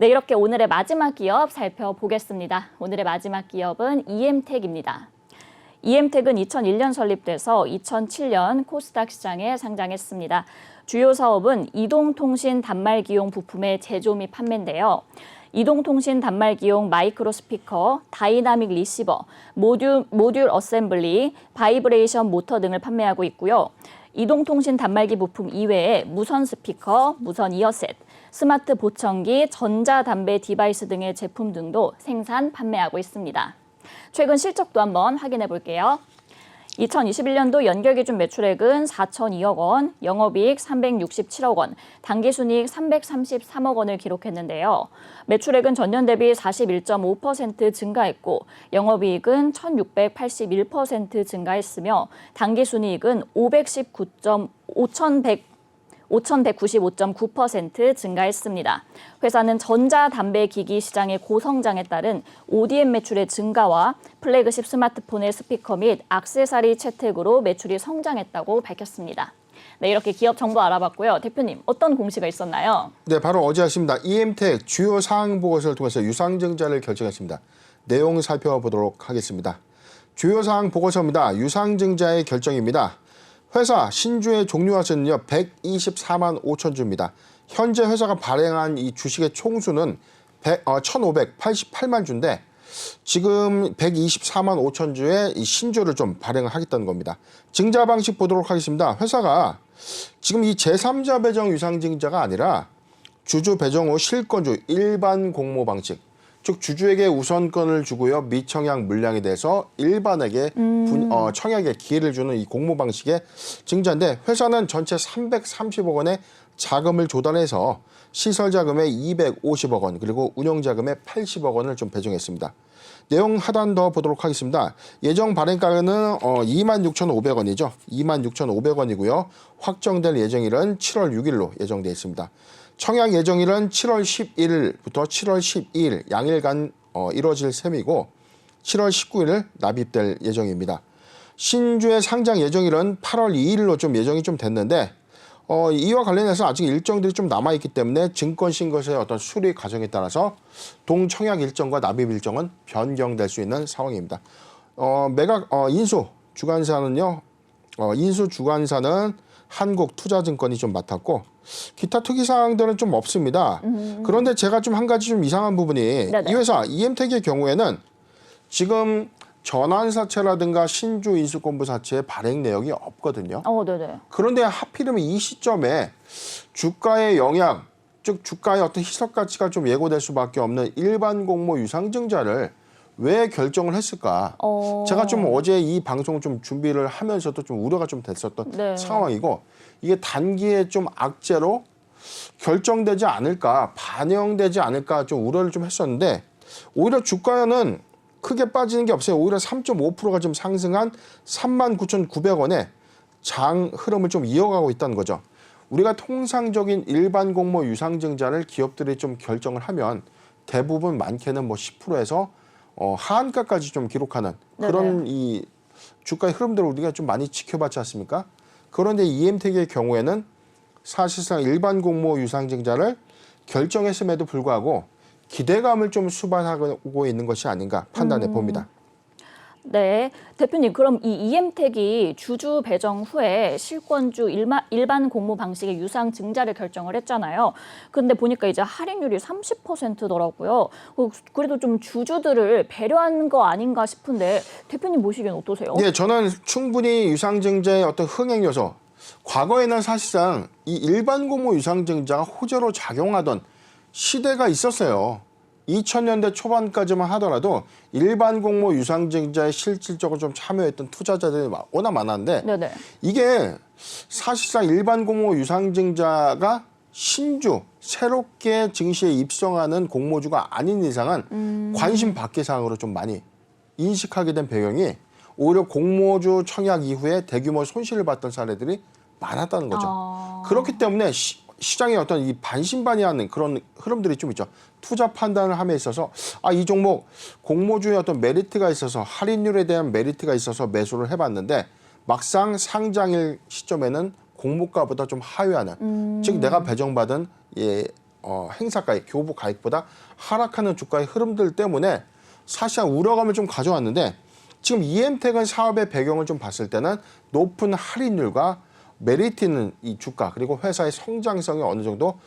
네, 이렇게 오늘의 마지막 기업 살펴보겠습니다. 오늘의 마지막 기업은 EM택입니다. EM택은 2001년 설립돼서 2007년 코스닥 시장에 상장했습니다. 주요 사업은 이동통신 단말기용 부품의 제조 및 판매인데요. 이동통신 단말기용 마이크로 스피커, 다이나믹 리시버, 모듈 어셈블리, 바이브레이션 모터 등을 판매하고 있고요. 이동통신 단말기 부품 이외에 무선 스피커, 무선 이어셋, 스마트 보청기, 전자담배 디바이스 등의 제품 등도 생산, 판매하고 있습니다. 최근 실적도 한번 확인해 볼게요. 2021년도 연결기준 매출액은 4,002억 원, 영업이익 367억 원, 당기순이익 333억 원을 기록했는데요. 매출액은 전년 대비 41.5% 증가했고 영업이익은 1,681% 증가했으며 당기순이익은 5,195.9% 증가했습니다. 회사는 전자담배 기기 시장의 고성장에 따른 ODM 매출의 증가와 플래그십 스마트폰의 스피커 및 액세서리 채택으로 매출이 성장했다고 밝혔습니다. 네, 이렇게 기업 정보 알아봤고요. 대표님, 어떤 공시가 있었나요? 네, 바로 어제 아침입니다. EM택 주요 사항 보고서를 통해서 유상증자를 결정했습니다. 내용 살펴보도록 하겠습니다. 주요 사항 보고서입니다. 유상증자의 결정입니다. 회사 신주의 종류화수는요 124만 5천 주입니다. 현재 회사가 발행한 이 주식의 총수는 1,588만 주인데 지금 124만 5천 주의 이 신주를 좀 발행을 하겠다는 겁니다. 증자 방식 보도록 하겠습니다. 회사가 지금 이 제3자 배정 유상증자가 아니라 주주 배정 후 실권주 일반 공모 방식, 즉 주주에게 우선권을 주고요 미청약 물량에 대해서 일반에게 청약의 기회를 주는 이 공모 방식의 증자인데 회사는 전체 330억 원의 자금을 조달해서 시설 자금의 250억 원 그리고 운영 자금의 80억 원을 좀 배정했습니다. 내용 하단 더 보도록 하겠습니다. 예정 발행가는 26,500원이죠. 26,500원이고요. 확정될 예정일은 7월 6일로 예정되어 있습니다. 청약 예정일은 7월 11일부터 7월 12일 양일간 이루어질 셈이고 7월 19일 납입될 예정입니다. 신주의 상장 예정일은 8월 2일로 좀 예정이 좀 됐는데 이와 관련해서 아직 일정들이 좀 남아있기 때문에 증권신고서의 어떤 수리 과정에 따라서 동청약 일정과 납입 일정은 변경될 수 있는 상황입니다. 매각 인수 주관사는요. 인수 주관사는 한국투자증권이 좀 맡았고 기타 특이 사항들은 좀 없습니다. 그런데 제가 좀 한 가지 좀 이상한 부분이 네네. 이 회사 EM택의 경우에는 지금 전환사채라든가 신주 인수권부사채의 발행 내역이 없거든요. 네네. 그런데 하필이면 이 시점에 주가의 영향, 즉 주가의 어떤 희석 가치가 좀 예고될 수밖에 없는 일반 공모 유상증자를 왜 결정을 했을까? 제가 좀 어제 이 방송을 좀 준비를 하면서도 좀 우려가 좀 됐었던 네. 상황이고 이게 단기에 좀 악재로 결정되지 않을까, 반영되지 않을까 좀 우려를 좀 했었는데 오히려 주가는 크게 빠지는 게 없어요. 오히려 3.5%가 좀 상승한 39,900원에 장 흐름을 좀 이어가고 있다는 거죠. 우리가 통상적인 일반 공모 유상증자를 기업들이 좀 결정을 하면 대부분 많게는 뭐 10%에서 하한가까지 좀 기록하는 그런 이 주가의 흐름들을 우리가 좀 많이 지켜봤지 않습니까? 그런데 EM택의 경우에는 사실상 일반 공모 유상증자를 결정했음에도 불구하고 기대감을 좀 수반하고 있는 것이 아닌가 판단해 봅니다. 네, 대표님 그럼 이 EM택이 주주 배정 후에 실권주 일반 공모 방식의 유상 증자를 결정을 했잖아요. 근데 보니까 이제 할인율이 30%더라고요. 그래도 좀 주주들을 배려한 거 아닌가 싶은데 대표님 보시기엔 어떠세요? 네, 저는 충분히 유상증자의 어떤 흥행 요소, 과거에는 사실상 이 일반 공모 유상증자가 호재로 작용하던 시대가 있었어요. 2000년대 초반까지만 하더라도 일반 공모 유상증자에 실질적으로 좀 참여했던 투자자들이 워낙 많았는데 네네. 이게 사실상 일반 공모 유상증자가 신주, 새롭게 증시에 입성하는 공모주가 아닌 이상은 관심 밖의 사항으로 좀 많이 인식하게 된 배경이 오히려 공모주 청약 이후에 대규모 손실을 봤던 사례들이 많았다는 거죠. 그렇기 때문에 시장에 어떤 이 반신반의하는 그런 흐름들이 좀 있죠. 투자 판단을 함에 있어서 이 종목 공모주의 어떤 메리트가 있어서 할인율에 대한 메리트가 있어서 매수를 해봤는데 막상 상장일 시점에는 공모가보다 좀 하회하는 즉 내가 배정받은 행사가액, 교부 가액보다 하락하는 주가의 흐름들 때문에 사실상 우려감을 좀 가져왔는데 지금 EM택은 사업의 배경을 좀 봤을 때는 높은 할인율과 메리트 있는 이 주가 그리고 회사의 성장성이 어느 정도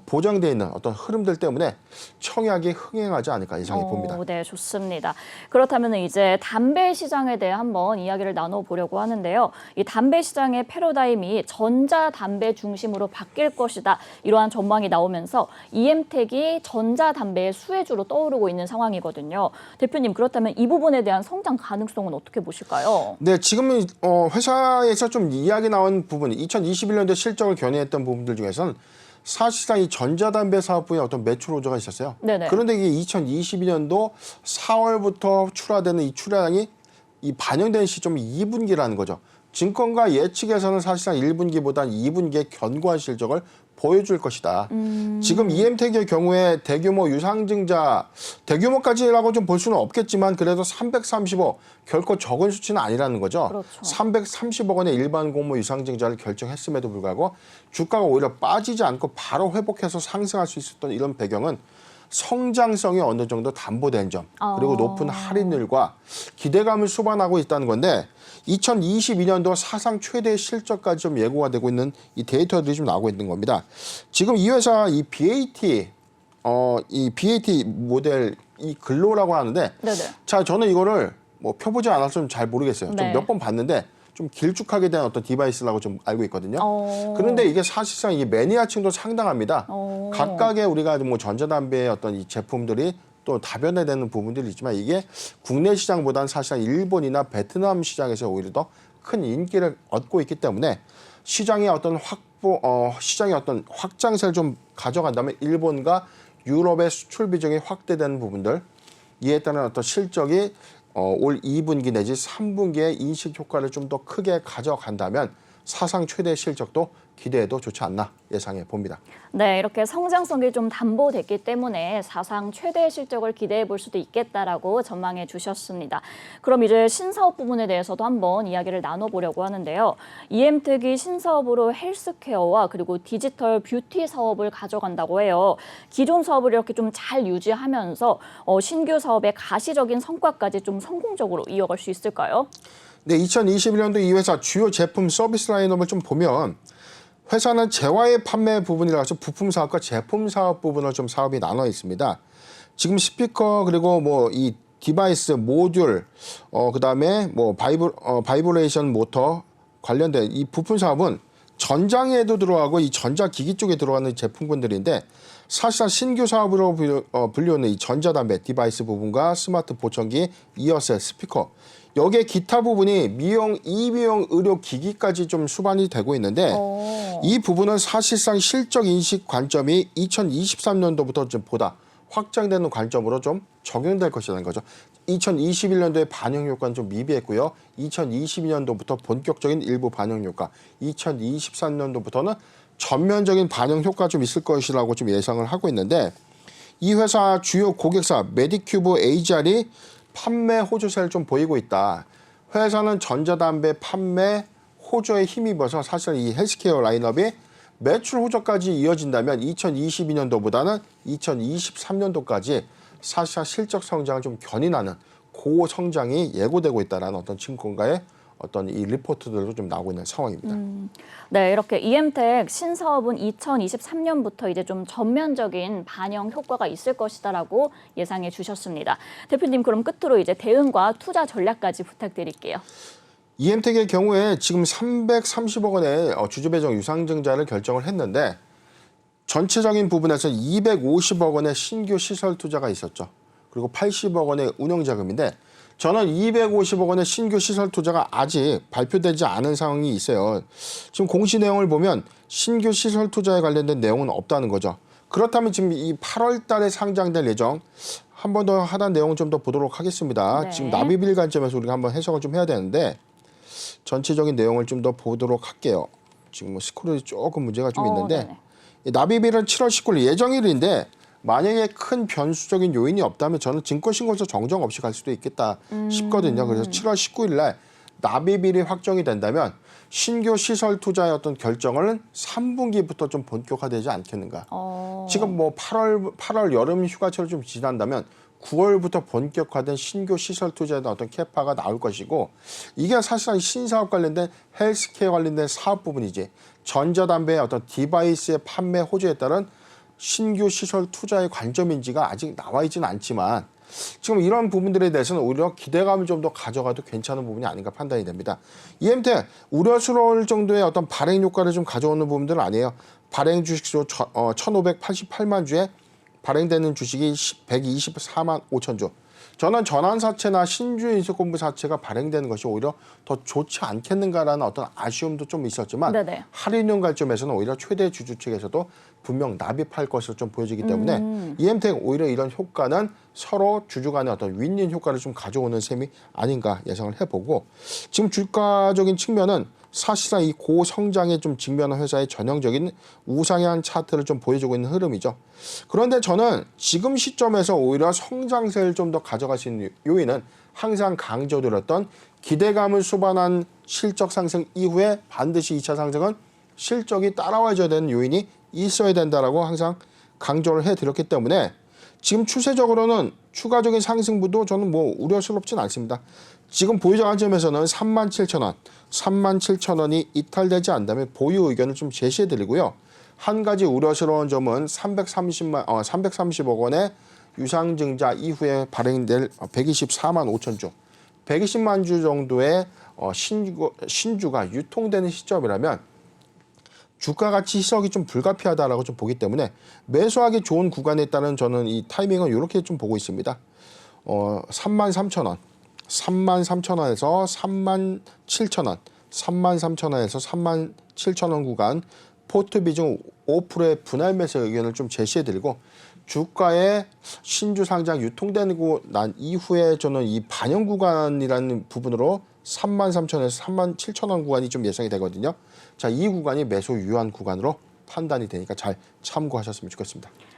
보장되어 있는 어떤 흐름들 때문에 청약이 흥행하지 않을까 예상해 봅니다. 네, 좋습니다. 그렇다면 이제 담배 시장에 대해 한번 이야기를 나눠보려고 하는데요. 이 담배 시장의 패러다임이 전자담배 중심으로 바뀔 것이다. 이러한 전망이 나오면서 EM택이 전자담배의 수혜주로 떠오르고 있는 상황이거든요. 대표님, 그렇다면 이 부분에 대한 성장 가능성은 어떻게 보실까요? 네, 지금 회사에서 좀 이야기 나온 부분, 2021년도 실적을 견해했던 부분들 중에서는 사실상 이 전자담배 사업 분야에 어떤 매출 호조가 있었어요. 네네. 그런데 이게 2022년도 4월부터 출하되는 이 출하량이 이 반영된 시점이 2분기라는 거죠. 증권가 예측에서는 사실상 1분기보다 2분기의 견고한 실적을 보여줄 것이다. 지금 EM택의 경우에 대규모 유상증자, 대규모까지라고 좀 볼 수는 없겠지만 그래도 330억 결코 적은 수치는 아니라는 거죠. 그렇죠. 330억 원의 일반 공모 유상증자를 결정했음에도 불구하고 주가가 오히려 빠지지 않고 바로 회복해서 상승할 수 있었던 이런 배경은 성장성이 어느 정도 담보된 점 그리고 높은 할인율과 기대감을 수반하고 있다는 건데 2022년도 사상 최대 실적까지 좀 예고가 되고 있는 이 데이터들이 좀 나오고 있는 겁니다. 지금 이 회사 이 BAT 모델 이 근로라고 하는데 네네. 자 저는 이거를 뭐 펴보지 않아서 좀 잘 모르겠어요. 네. 좀 몇 번 봤는데 좀 길쭉하게 된 어떤 디바이스라고 좀 알고 있거든요. 그런데 이게 사실상 이 매니아층도 상당합니다. 각각의 우리가 뭐 전자담배의 어떤 이 제품들이 또 다변화되는 부분들이 있지만 이게 국내 시장보다는 사실상 일본이나 베트남 시장에서 오히려 더 큰 인기를 얻고 있기 때문에 시장의 어떤 시장의 어떤 확장세를 좀 가져간다면 일본과 유럽의 수출 비중이 확대되는 부분들 이에 따른 어떤 실적이 올 2분기 내지 3분기에 인식 효과를 좀 더 크게 가져간다면 사상 최대 실적도 기대해도 좋지 않나 예상해 봅니다. 네, 이렇게 성장성이 좀 담보됐기 때문에 사상 최대 실적을 기대해 볼 수도 있겠다라고 전망해 주셨습니다. 그럼 이제 신사업 부분에 대해서도 한번 이야기를 나눠보려고 하는데요. EM택이 신사업으로 헬스케어와 그리고 디지털 뷰티 사업을 가져간다고 해요. 기존 사업을 이렇게 좀 잘 유지하면서 신규 사업의 가시적인 성과까지 좀 성공적으로 이어갈 수 있을까요? 네, 2021년도 이 회사 주요 제품 서비스 라인업을 좀 보면 회사는 재화의 판매 부분이라서 부품 사업과 제품 사업 부분을 좀 사업이 나눠 있습니다. 지금 스피커 그리고 뭐 이 디바이스 모듈 그다음에 뭐 바이브레이션 모터 관련된 이 부품 사업은 전장에도 들어가고 이 전자기기 쪽에 들어가는 제품군들인데 사실상 신규 사업으로 불리우는 이 전자담배 디바이스 부분과 스마트 보청기, 이어셋, 스피커 여기에 기타 부분이 미용, 이미용, 의료 기기까지 좀 수반이 되고 있는데 이 부분은 사실상 실적 인식 관점이 2023년도부터 좀 보다 확장되는 관점으로 좀 적용될 것이라는 거죠. 2021년도의 반영 효과는 좀 미비했고요. 2022년도부터 본격적인 일부 반영 효과, 2023년도부터는 전면적인 반영 효과가 좀 있을 것이라고 좀 예상을 하고 있는데 이 회사 주요 고객사 메디큐브 AGR이 판매 호조세를 좀 보이고 있다. 회사는 전자담배 판매 호조에 힘입어서 사실 이 헬스케어 라인업이 매출 호조까지 이어진다면 2022년도보다는 2023년도까지 사실상 실적 성장을 좀 견인하는 고성장이 예고되고 있다는 어떤 증권가의 어떤 이 리포트들도 좀 나오고 있는 상황입니다. 네, 이렇게 EM택 신사업은 2023년부터 이제 좀 전면적인 반영 효과가 있을 것이다라고 예상해 주셨습니다. 대표님, 그럼 끝으로 이제 대응과 투자 전략까지 부탁드릴게요. EM택의 경우에 지금 330억 원의 주주 배정 유상증자를 결정을 했는데 전체적인 부분에서 250억 원의 신규 시설 투자가 있었죠. 그리고 80억 원의 운영 자금인데 저는 250억 원의 신규 시설 투자가 아직 발표되지 않은 상황이 있어요. 지금 공시 내용을 보면 신규 시설 투자에 관련된 내용은 없다는 거죠. 그렇다면 지금 이 8월 달에 상장될 예정 한 번 더 하단 내용을 좀 더 보도록 하겠습니다. 네. 지금 납입일 관점에서 우리가 한번 해석을 좀 해야 되는데 전체적인 내용을 좀 더 보도록 할게요. 지금 뭐 스크롤이 조금 문제가 좀 있는데 이 납입일은 7월 19일 예정일인데 만약에 큰 변수적인 요인이 없다면 저는 증권신고서 정정 없이 갈 수도 있겠다 싶거든요. 그래서 7월 19일 날 납입일이 확정이 된다면 신규 시설 투자의 어떤 결정을 3분기부터 좀 본격화되지 않겠는가. 지금 뭐 8월 여름 휴가철을 좀 지난다면 9월부터 본격화된 신규 시설 투자에 대한 어떤 캐파가 나올 것이고 이게 사실상 신사업 관련된 헬스케어 관련된 사업 부분이지 전자담배의 어떤 디바이스의 판매 호조에 따른 신규 시설 투자의 관점인지가 아직 나와 있지는 않지만 지금 이런 부분들에 대해서는 오히려 기대감을 좀 더 가져가도 괜찮은 부분이 아닌가 판단이 됩니다. 이엠텍 우려스러울 정도의 어떤 발행 효과를 좀 가져오는 부분들은 아니에요. 발행 주식수 1,588만 주에 발행되는 주식이 124만 5천 주. 저는 전환사채나 신주 인수공부 사채가 발행되는 것이 오히려 더 좋지 않겠는가라는 어떤 아쉬움도 좀 있었지만 네네. 할인율 관점에서는 오히려 최대 주주 측에서도 분명 납입할 것으로 좀 보여지기 때문에 이엠텍 오히려 이런 효과는 서로 주주 간의 어떤 윈윈 효과를 좀 가져오는 셈이 아닌가 예상을 해보고 지금 주가적인 측면은 사실상 이 고성장에 좀 직면한 회사의 전형적인 우상향 차트를 좀 보여주고 있는 흐름이죠. 그런데 저는 지금 시점에서 오히려 성장세를 좀 더 가져갈 수 있는 요인은 항상 강조드렸던 기대감을 수반한 실적 상승 이후에 반드시 2차 상승은 실적이 따라와줘야 되는 요인이 있어야 된다라고 항상 강조를 해드렸기 때문에 지금 추세적으로는 추가적인 상승부도 저는 뭐 우려스럽진 않습니다. 지금 보유자 관점에서는 37,000원, 37,000원이 이탈되지 않다면 보유 의견을 좀 제시해드리고요. 한 가지 우려스러운 점은 330억 원의 유상증자 이후에 발행될 124만 5천 주, 120만 주 정도의 신주가 유통되는 시점이라면 주가 가치 희석이 좀 불가피하다라고 좀 보기 때문에 매수하기 좋은 구간에 따른 저는 이 타이밍은 이렇게 좀 보고 있습니다. 33,000원, 33,000원에서 37,000원, 33,000원에서 37,000원 구간 포트 비중 5%의 분할 매수 의견을 좀 제시해드리고 주가의 신주 상장 유통되고 난 이후에 저는 이 반영 구간이라는 부분으로 33,000원에서 37,000원 구간이 좀 예상이 되거든요. 자, 이 구간이 매수 유한 구간으로 판단이 되니까 잘 참고하셨으면 좋겠습니다.